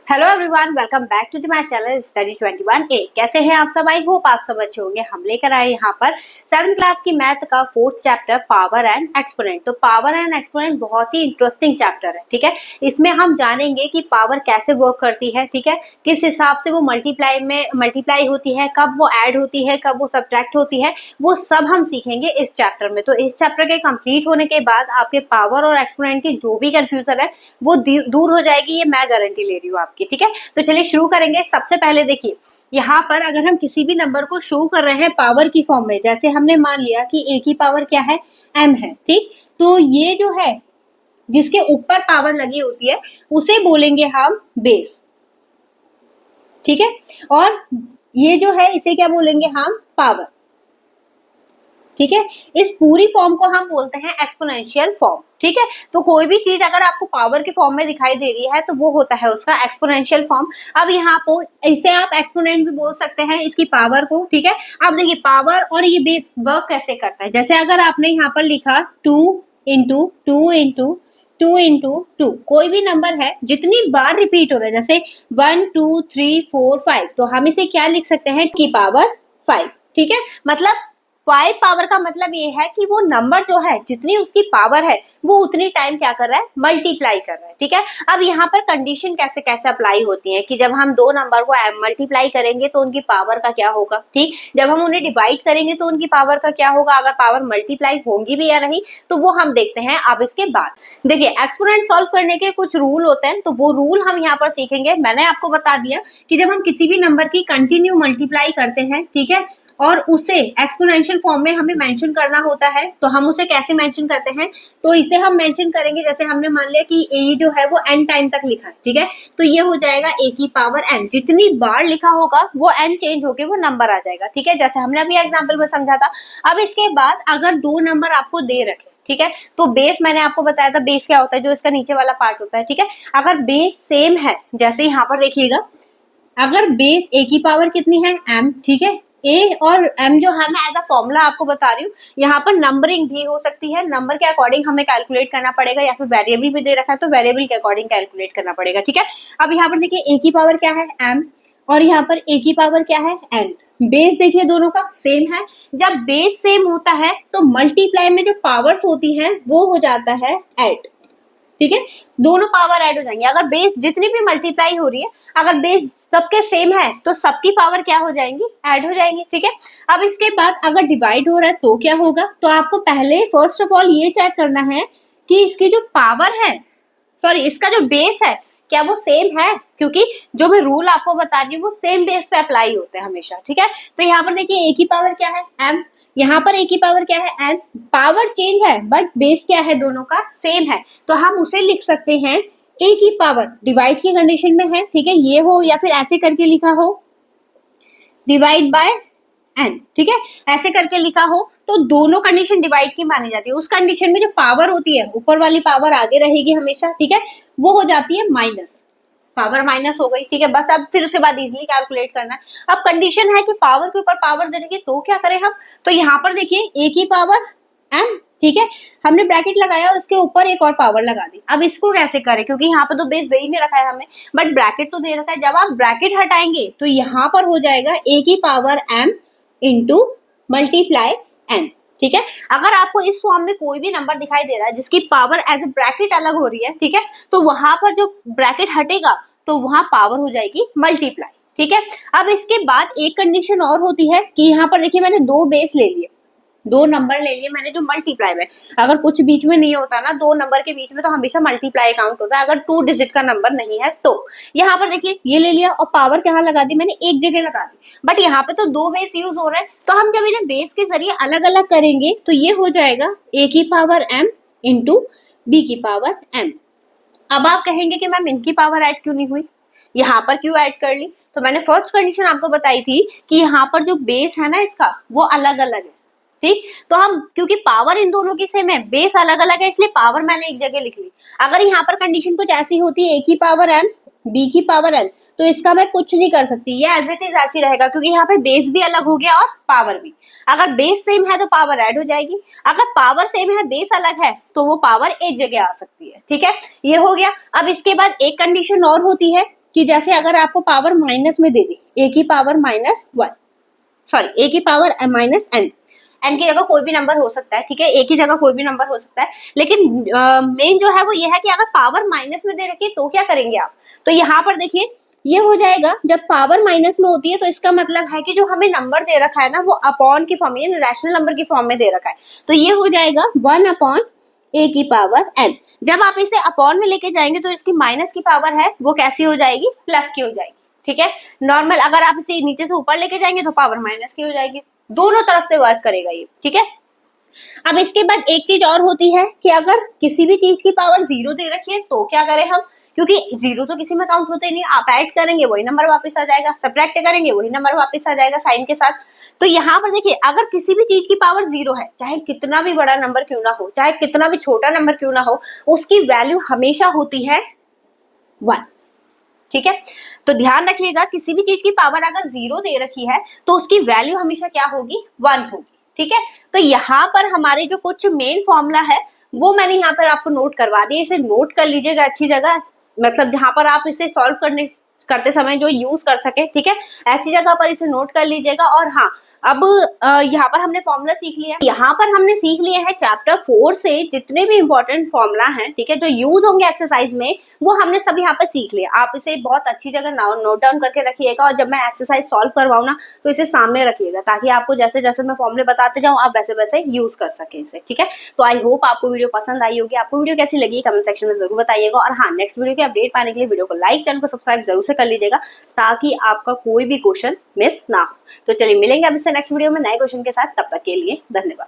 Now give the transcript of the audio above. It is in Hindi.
Hello everyone, welcome back to my channel study 21A। कैसे हैं आप सब? आई होप आप सब अच्छे होंगे। हम लेकर आए यहाँ पर 7th क्लास की मैथ का 4th chapter power and exponent. तो पावर एंड एक्सपोनेंट बहुत ही इंटरेस्टिंग चैप्टर है, ठीक है। इसमें हम जानेंगे कि पावर कैसे वर्क करती है, ठीक है, किस हिसाब से वो मल्टीप्लाई होती है, कब वो ऐड होती है, कब वो सब्ट्रैक्ट होती है, वो सब हम सीखेंगे इस चैप्टर में। तो इस चैप्टर के कंप्लीट होने के बाद आपके पावर और एक्सपोनेंट की जो भी कंफ्यूजन है वो दूर हो जाएगी, ये मैं गारंटी ले रही हूँ आपकी, ठीक है। तो चलिए शुरू करेंगे। सबसे पहले देखिए, यहाँ पर अगर हम किसी भी नंबर को शो कर रहे हैं पावर की फॉर्म में, जैसे हमने मान लिया कि a की पावर क्या है, m है, ठीक। तो ये जो है जिसके ऊपर पावर लगी होती है उसे बोलेंगे हम बेस, ठीक है। और ये जो है इसे क्या बोलेंगे हम, पावर, ठीक है। इस पूरी फॉर्म को हम बोलते हैं एक्सपोनेंशियल फॉर्म, ठीक है। तो कोई भी चीज अगर आपको पावर के फॉर्म में दिखाई दे रही है तो वो होता है उसका एक्सपोनेंशियल फॉर्म। अब यहाँ पर इसे आप एक्सपोनेंट भी बोल सकते हैं इसकी पावर को, ठीक है। अब देखिए पावर और ये बेस वर्क कैसे करता है। जैसे अगर आपने यहाँ पर लिखा 2 इंटू 2 इंटू 2 इंटू 2, कोई भी नंबर है जितनी बार रिपीट हो रहा है, जैसे 1 2 3 4 5, तो हम इसे क्या लिख सकते हैं की पावर 5, ठीक है। मतलब 5 पावर का मतलब ये है कि वो नंबर जो है जितनी उसकी पावर है वो उतनी टाइम क्या कर रहा है, मल्टीप्लाई कर रहा है, ठीक है। अब यहाँ पर कंडीशन कैसे कैसे अप्लाई होती है कि जब हम दो नंबर को मल्टीप्लाई करेंगे तो उनकी पावर का क्या होगा, ठीक। जब हम उन्हें डिवाइड करेंगे तो उनकी पावर का क्या होगा, अगर पावर मल्टीप्लाई होंगी भी या नहीं, तो वो हम देखते हैं अब इसके बाद। देखिए एक्सपोनेंट सॉल्व करने के कुछ रूल होते हैं, तो वो रूल हम यहाँ पर सीखेंगे। मैंने आपको बता दिया कि जब हम किसी भी नंबर की कंटिन्यू मल्टीप्लाई करते हैं, ठीक है, और उसे एक्सपोनेंशियल फॉर्म में हमें मेंशन करना होता है, तो हम उसे कैसे मेंशन करते हैं, तो इसे हम मेंशन करेंगे। जैसे हमने मान लिया कि a जो है वो n टाइम तक लिखा है, ठीक है, तो ये हो जाएगा a की पावर n। जितनी बार लिखा होगा वो n चेंज होके वो नंबर आ जाएगा, ठीक है, जैसे हमने अभी एग्जाम्पल में समझा था। अब इसके बाद अगर दो नंबर आपको दे रखे, ठीक है, तो बेस मैंने आपको बताया था, बेस क्या होता है, जो इसका नीचे वाला पार्ट होता है, ठीक है। अगर बेस सेम है, जैसे यहाँ पर देखिएगा, अगर बेस a की पावर कितनी है, m, ठीक है, a और m जो है मैं एज अ फॉर्मूला आपको बता रही हूँ। यहाँ पर नंबरिंग भी हो सकती है, नंबर के अकॉर्डिंग हमें कैलकुलेट करना पड़ेगा, या फिर वेरिएबल भी दे रखा है तो वेरिएबल के अकॉर्डिंग कैलकुलेट करना पड़ेगा, ठीक है। अब यहाँ पर देखिए a की पावर क्या है, m, और यहाँ पर a की पावर क्या है, n। बेस देखिए दोनों का सेम है। जब बेस सेम होता है तो मल्टीप्लाई में जो पावर्स होती हैं वो हो जाता है ऐड, ठीक है, दोनों पावर ऐड हो जाएंगे। अगर बेस जितनी भी मल्टीप्लाई हो रही है, अगर बेस सबके सेम है तो सबकी पावर क्या हो जाएंगी, ऐड हो जाएंगी, ठीक है। अब इसके बाद अगर डिवाइड हो रहा है तो क्या होगा, तो आपको पहले फर्स्ट ऑफ ऑल ये चेक करना है कि इसकी जो पावर है, सॉरी इसका जो बेस है क्या वो सेम है, क्योंकि जो मैं रूल आपको बता रही हूँ वो सेम बेस पे अप्लाई होते हैं हमेशा, ठीक है। तो यहाँ पर देखिए a की पावर क्या है, m, यहाँ पर a की पावर क्या है, n। पावर चेंज है बट बेस क्या है, दोनों का सेम है, तो हम उसे लिख सकते हैं a की पावर, डिवाइड की कंडीशन में है, ठीक है, ये हो या फिर ऐसे करके लिखा हो डिवाइड बाय n, ठीक है, ऐसे करके लिखा हो तो दोनों कंडीशन डिवाइड की मानी जाती है। उस कंडीशन में जो पावर होती है, ऊपर वाली पावर आगे रहेगी हमेशा, ठीक है, वो हो जाती है माइनस, पावर माइनस हो गई, ठीक है। बस अब फिर उसके बाद इजीली कैलकुलेट करना है। अब कंडीशन है कि पावर के ऊपर पावर देंगे तो क्या करें हम, तो यहाँ पर देखिए a की पावर m, ठीक है, हमने ब्रैकेट लगाया और उसके ऊपर एक और पावर लगा दी। अब इसको कैसे करें, क्योंकि यहाँ पर तो बेस दे ही नहीं रखा है हमें, बट ब्रैकेट तो दे रखा है। जब आप ब्रैकेट हटाएंगे तो यहाँ पर हो जाएगा a की power m into multiply n, ठीक है। अगर आपको इस फॉर्म में कोई भी नंबर दिखाई दे रहा है जिसकी पावर एज ए ब्रैकेट अलग हो रही है, ठीक है, तो वहां पर जो ब्रैकेट हटेगा तो वहां पावर हो जाएगी मल्टीप्लाई, ठीक है। अब इसके बाद एक कंडीशन और होती है कि यहाँ पर देखिए मैंने दो बेस ले लिए, दो नंबर ले लिए मैंने जो मल्टीप्लाई में, अगर कुछ बीच में नहीं होता ना दो नंबर के बीच में, तो हमेशा मल्टीप्लाई काउंट होता है अगर 2 डिजिट का नंबर नहीं है तो। यहाँ पर देखिए ये ले लिया और पावर कहाँ लगा दी, मैंने एक जगह लगा दी, बट यहाँ पे तो दो बेस यूज हो रहे हैं, तो हम जब इन्हें बेस के जरिए अलग अलग करेंगे तो ये हो जाएगा a की पावर m इंटू b की पावर m। अब आप कहेंगे कि मैम इनकी पावर ऐड क्यों नहीं हुई, यहाँ पर क्यों ऐड कर ली, तो मैंने फर्स्ट कंडीशन आपको बताई थी कि यहाँ पर जो बेस है ना इसका वो अलग अलग है, ठीक। तो हम क्योंकि पावर इन दोनों की सेम है, बेस अलग अलग है, इसलिए पावर मैंने एक जगह लिख ली। अगर यहाँ पर कंडीशन कुछ ऐसी होती है a की पावर m b की पावर n, तो इसका मैं कुछ नहीं कर सकती, ये एज इट इज ऐसी रहेगा, क्योंकि यहाँ पे बेस भी अलग हो गया और पावर भी। अगर बेस सेम है तो पावर ऐड हो जाएगी, अगर पावर सेम है बेस अलग है तो वो पावर एक जगह आ सकती है, ठीक है, ये हो गया। अब इसके बाद एक कंडीशन और होती है कि जैसे अगर आपको पावर माइनस में दे दी a की power minus one, sorry a की पावर माइनस n, n की जगह कोई भी नंबर हो सकता है, ठीक है, a की जगह कोई भी नंबर हो सकता है, लेकिन मेन जो है वो ये है कि अगर पावर माइनस में दे रखी है तो क्या करेंगे आप। तो यहाँ पर देखिए ये हो जाएगा, जब पावर माइनस में होती है तो इसका मतलब है कि जो हमें नंबर दे रखा है ना वो अपॉन की फॉर्म, यानी रैशनल नंबर की फॉर्म में दे रखा है, तो ये हो जाएगा 1 अपॉन a की पावर n। जब आप इसे अपॉन में लेके जाएंगे तो इसकी माइनस की पावर है वो कैसी हो जाएगी, प्लस की हो जाएगी, ठीक है। नॉर्मल अगर आप इसे नीचे से ऊपर लेके जाएंगे तो पावर माइनस की हो जाएगी, दोनों तरफ से वर्क करेगा ये, ठीक है। अब इसके बाद एक चीज और होती है कि अगर किसी भी चीज की पावर 0 दे रखी है तो क्या करें हम, क्योंकि 0 तो किसी में काउंट होते नहीं, आप ऐड करेंगे वही नंबर वापस आ जाएगा, सब्ट्रैक्ट करेंगे वही नंबर वापस आ जाएगा साइन के साथ। तो यहाँ पर देखिए अगर किसी भी चीज की पावर 0 है, चाहे कितना भी बड़ा नंबर क्यों ना हो, चाहे कितना भी छोटा नंबर क्यों ना हो, उसकी वैल्यू हमेशा होती है 1, ठीक है। तो ध्यान रखिएगा किसी भी चीज की पावर अगर 0 दे रखी है तो उसकी वैल्यू हमेशा क्या होगी, 1 होगी, ठीक है। तो यहाँ पर हमारे जो कुछ मेन फॉर्मूला है वो मैंने यहाँ पर आपको नोट करवा दिया, इसे नोट कर लीजिएगा अच्छी जगह, मतलब जहां पर आप इसे सॉल्व करते समय जो यूज कर सके, ठीक है, ऐसी जगह पर इसे नोट कर लीजिएगा। और हाँ, अब यहाँ पर हमने फॉर्मूला सीख लिया, यहाँ पर हमने सीख लिया है चैप्टर 4 से जितने भी इंपॉर्टेंट फॉर्मूला हैं, ठीक है, जो यूज होंगे एक्सरसाइज में, वो हमने सब यहाँ पर सीख लिया। आप इसे बहुत अच्छी जगह नोट डाउन करके रखिएगा और जब मैं एक्सरसाइज सॉल्व करवाऊँ ना तो इसे सामने रखिएगा, ताकि आपको जैसे जैसे मैं फॉर्मूले बताते जाऊँ आप वैसे वैसे यूज कर सके इसे, ठीक है। तो आई होप आपको वीडियो पसंद आई होगी। आपको वीडियो कैसी लगी कमेंट सेक्शन में जरूर बताइएगा। और हाँ, नेक्स्ट वीडियो की अपडेट पाने के लिए वीडियो को लाइक, चैनल को सब्सक्राइब जरूर से कर लीजिएगा ताकि आपका कोई भी क्वेश्चन मिस ना हो। तो चलिए मिलेंगे अब इससे नेक्स्ट वीडियो में नए क्वेश्चन के साथ, तब तक के लिए धन्यवाद।